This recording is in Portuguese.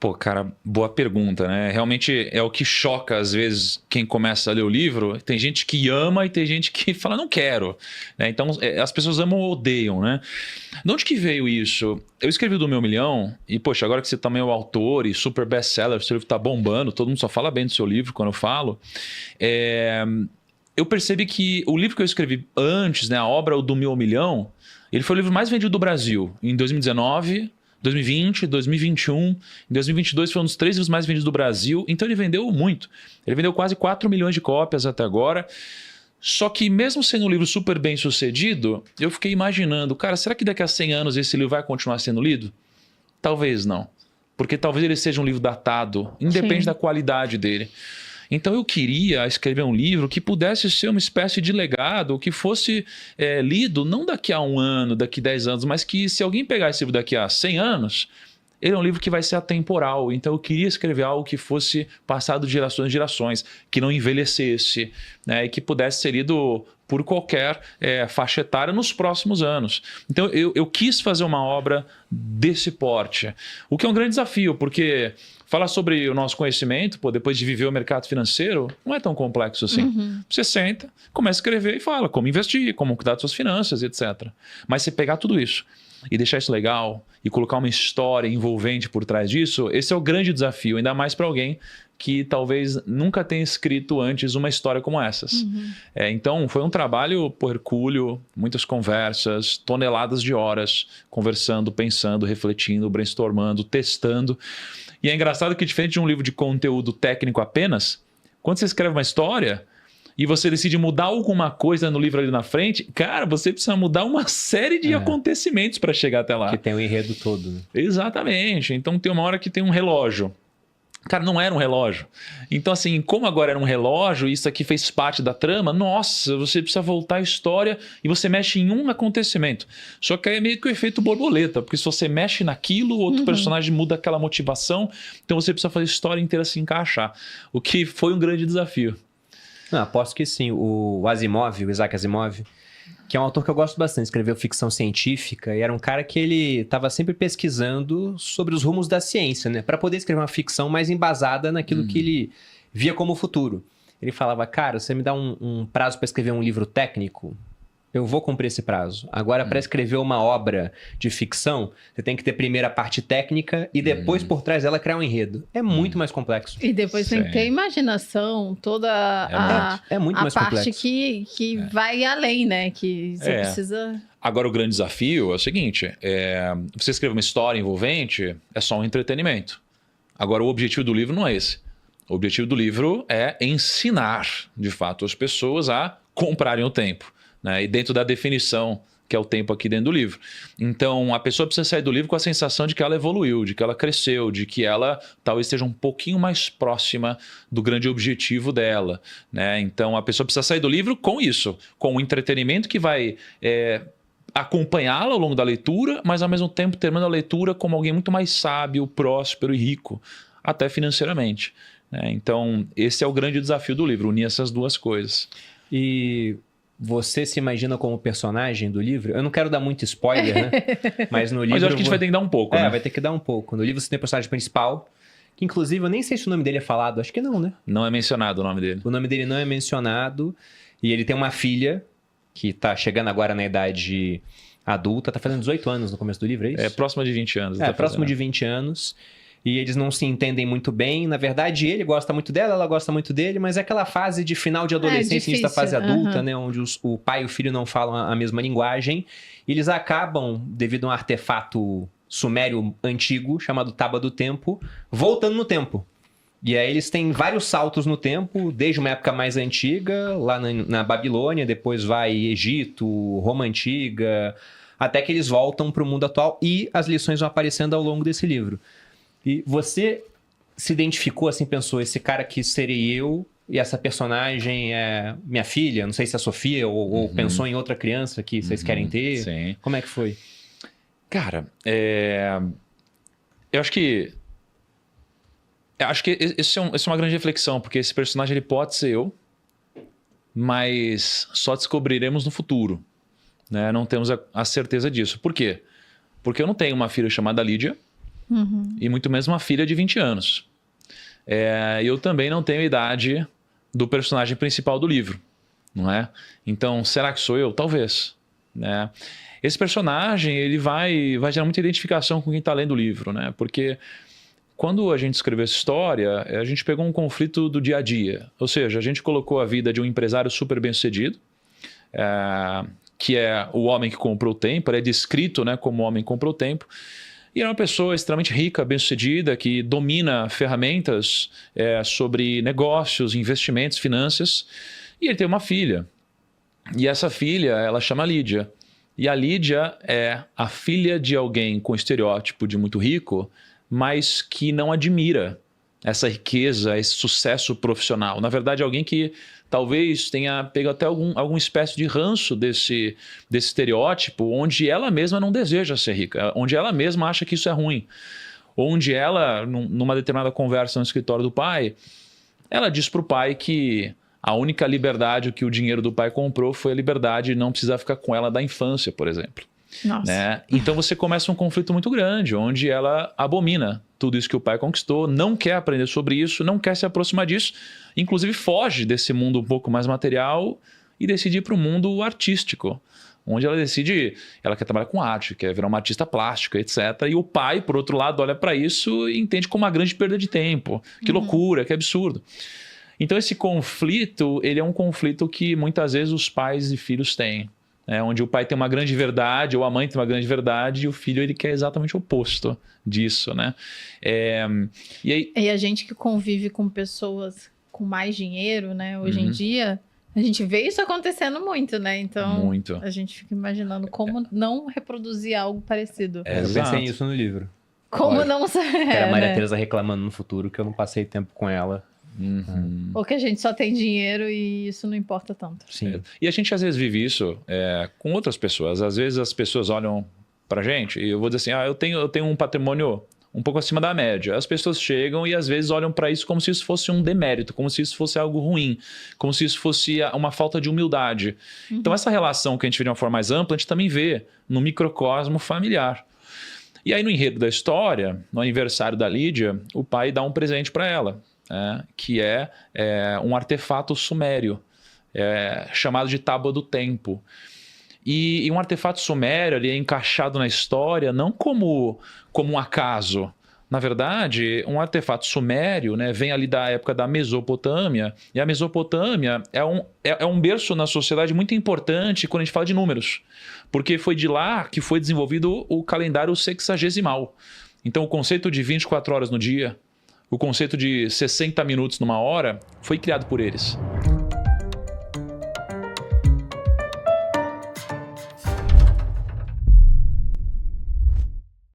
Pô, cara, boa pergunta, né? Realmente é o que choca, às vezes, quem começa a ler o livro. Tem gente que ama e tem gente que fala, não quero. Né? Então, as pessoas amam ou odeiam, né? De onde que veio isso? Eu escrevi o do Meu Milhão e, poxa, agora que você também é o autor e super best-seller, seu livro tá bombando, todo mundo só fala bem do seu livro quando eu falo. Eu percebi que o livro que eu escrevi antes, né, a obra o do Meu Milhão, ele foi o livro mais vendido do Brasil em 2019... 2020, 2021, em 2022 foi um dos 3 livros mais vendidos do Brasil, então ele vendeu muito. Ele vendeu quase 4 milhões de cópias até agora. Só que mesmo sendo um livro super bem sucedido, eu fiquei imaginando, cara, será que daqui a 100 anos esse livro vai continuar sendo lido? Talvez não. Porque talvez ele seja um livro datado, independe da qualidade dele. Então eu queria escrever um livro que pudesse ser uma espécie de legado, que fosse lido não daqui a 1 ano, daqui a 10 anos, mas que se alguém pegar esse livro daqui a 100 anos, ele é um livro que vai ser atemporal. Então eu queria escrever algo que fosse passado de gerações em gerações, que não envelhecesse, né, e que pudesse ser lido por qualquer faixa etária nos próximos anos. Então eu quis fazer uma obra desse porte, o que é um grande desafio, porque falar sobre o nosso conhecimento, pô, depois de viver o mercado financeiro, não é tão complexo assim. Uhum. Você senta, começa a escrever e fala como investir, como cuidar das suas finanças, etc. Mas se pegar tudo isso e deixar isso legal e colocar uma história envolvente por trás disso, esse é o grande desafio, ainda mais para alguém que talvez nunca tenha escrito antes uma história como essas. Uhum. Então, foi um trabalho hercúleo, muitas conversas, toneladas de horas, conversando, pensando, refletindo, brainstormando, testando. E é engraçado que, diferente de um livro de conteúdo técnico apenas, quando você escreve uma história e você decide mudar alguma coisa no livro ali na frente, cara, você precisa mudar uma série de acontecimentos para chegar até lá. Que tem o enredo todo. Né? Exatamente. Então tem uma hora que tem um relógio. Cara, não era um relógio. Então, assim, como agora era um relógio, isso aqui fez parte da trama, nossa, você precisa voltar a história e você mexe em um acontecimento. Só que aí é meio que o efeito borboleta, porque se você mexe naquilo, outro personagem muda aquela motivação, então você precisa fazer a história inteira se encaixar. O que foi um grande desafio. Não, aposto que sim. O Asimov, o Isaac Asimov, que é um autor que eu gosto bastante, escreveu ficção científica e era um cara que ele estava sempre pesquisando sobre os rumos da ciência, né? Para poder escrever uma ficção mais embasada naquilo que ele via como futuro. Ele falava, cara, você me dá um prazo para escrever um livro técnico, eu vou cumprir esse prazo. Agora, para escrever uma obra de ficção, você tem que ter primeiro a parte técnica e depois, por trás dela, criar um enredo. É muito mais complexo. E depois tem que ter imaginação, toda é muito a mais parte complexo. que vai além, né? Que você precisa... Agora, o grande desafio é o seguinte, você escrever uma história envolvente é só um entretenimento. Agora, o objetivo do livro não é esse. O objetivo do livro é ensinar, de fato, as pessoas a comprarem o tempo. Né? E dentro da definição, que é o tempo aqui dentro do livro. Então, a pessoa precisa sair do livro com a sensação de que ela evoluiu, de que ela cresceu, de que ela talvez esteja um pouquinho mais próxima do grande objetivo dela. Né? Então, a pessoa precisa sair do livro com isso, com o entretenimento que vai acompanhá-la ao longo da leitura, mas ao mesmo tempo terminando a leitura como alguém muito mais sábio, próspero e rico, até financeiramente. Né? Então, esse é o grande desafio do livro, unir essas duas coisas. E... você se imagina como personagem do livro? Eu não quero dar muito spoiler, né? Mas no livro... Mas eu acho que a gente vai ter que dar um pouco, né? Vai ter que dar um pouco. No livro você tem o personagem principal, que inclusive eu nem sei se o nome dele é falado. Acho que não, né? Não é mencionado o nome dele. O nome dele não é mencionado. E ele tem uma filha, que tá chegando agora na idade adulta. Tá fazendo 18 anos no começo do livro, é isso? É próximo de 20 anos. Próximo de 20 anos. E eles não se entendem muito bem. Na verdade, ele gosta muito dela, ela gosta muito dele, mas é aquela fase de final de adolescência, início da fase adulta, né? Onde o pai e o filho não falam a mesma linguagem. E eles acabam, devido a um artefato sumério antigo, chamado Tábua do Tempo, voltando no tempo. E aí eles têm vários saltos no tempo, desde uma época mais antiga, lá na Babilônia, depois vai Egito, Roma Antiga, até que eles voltam para o mundo atual e as lições vão aparecendo ao longo desse livro. E você se identificou, assim, pensou, esse cara que serei eu e essa personagem é minha filha, não sei se é a Sofia, ou pensou em outra criança que vocês querem ter? Sim. Como é que foi? Cara, eu acho que isso é uma grande reflexão, porque esse personagem ele pode ser eu, mas só descobriremos no futuro. Né? Não temos a certeza disso. Por quê? Porque eu não tenho uma filha chamada Lídia, E muito menos uma filha de 20 anos. Eu também não tenho a idade do personagem principal do livro, não é? Então, será que sou eu? Talvez, né? Esse personagem, ele vai gerar muita identificação com quem está lendo o livro, né? Porque quando a gente escreveu essa história, a gente pegou um conflito do dia a dia. Ou seja, a gente colocou a vida de um empresário super bem-sucedido, que é o homem que comprou o tempo, ele é descrito, né, como o homem que comprou o tempo, e é uma pessoa extremamente rica, bem-sucedida, que domina ferramentas sobre negócios, investimentos, finanças, e ele tem uma filha. E essa filha, ela chama Lídia. E a Lídia é a filha de alguém com estereótipo de muito rico, mas que não admira essa riqueza, esse sucesso profissional. Na verdade, alguém que talvez tenha pego até alguma espécie de ranço desse estereótipo, onde ela mesma não deseja ser rica, onde ela mesma acha que isso é ruim. Onde ela, numa determinada conversa no escritório do pai, ela diz para o pai que a única liberdade que o dinheiro do pai comprou foi a liberdade de não precisar ficar com ela da infância, por exemplo. Nossa. Né? Então você começa um conflito muito grande, onde ela abomina tudo isso que o pai conquistou, não quer aprender sobre isso, não quer se aproximar disso, inclusive foge desse mundo um pouco mais material e decide ir para o mundo artístico, onde ela decide, ela quer trabalhar com arte, quer virar uma artista plástica, etc. E o pai, por outro lado, olha para isso e entende como uma grande perda de tempo, que loucura, que absurdo. Então esse conflito, ele é um conflito que muitas vezes os pais e filhos têm. Onde o pai tem uma grande verdade, ou a mãe tem uma grande verdade, e o filho ele quer exatamente o oposto disso, né? E a gente que convive com pessoas com mais dinheiro, né? Hoje em dia, a gente vê isso acontecendo muito, né? Então, a gente fica imaginando como não reproduzir algo parecido. Eu pensei nisso no livro. Como não... Era a Maria Teresa reclamando no futuro que eu não passei tempo com ela. Ou que a gente só tem dinheiro e isso não importa tanto. Sim. E a gente às vezes vive isso com outras pessoas. Às vezes as pessoas olham pra gente e eu vou dizer assim, eu tenho um patrimônio um pouco acima da média. As pessoas chegam e às vezes olham para isso como se isso fosse um demérito, como se isso fosse algo ruim, como se isso fosse uma falta de humildade. Então essa relação que a gente vê de uma forma mais ampla, a gente também vê no microcosmo familiar. E aí no enredo da história, no aniversário da Lídia, o pai dá um presente para ela. Que é um artefato sumério, chamado de Tábua do Tempo. E um artefato sumério ele é encaixado na história não como um acaso. Na verdade, um artefato sumério, né, vem ali da época da Mesopotâmia, e a Mesopotâmia é um berço na sociedade muito importante quando a gente fala de números, porque foi de lá que foi desenvolvido o calendário sexagesimal. Então o conceito de 24 horas no dia, o conceito de 60 minutos numa hora foi criado por eles.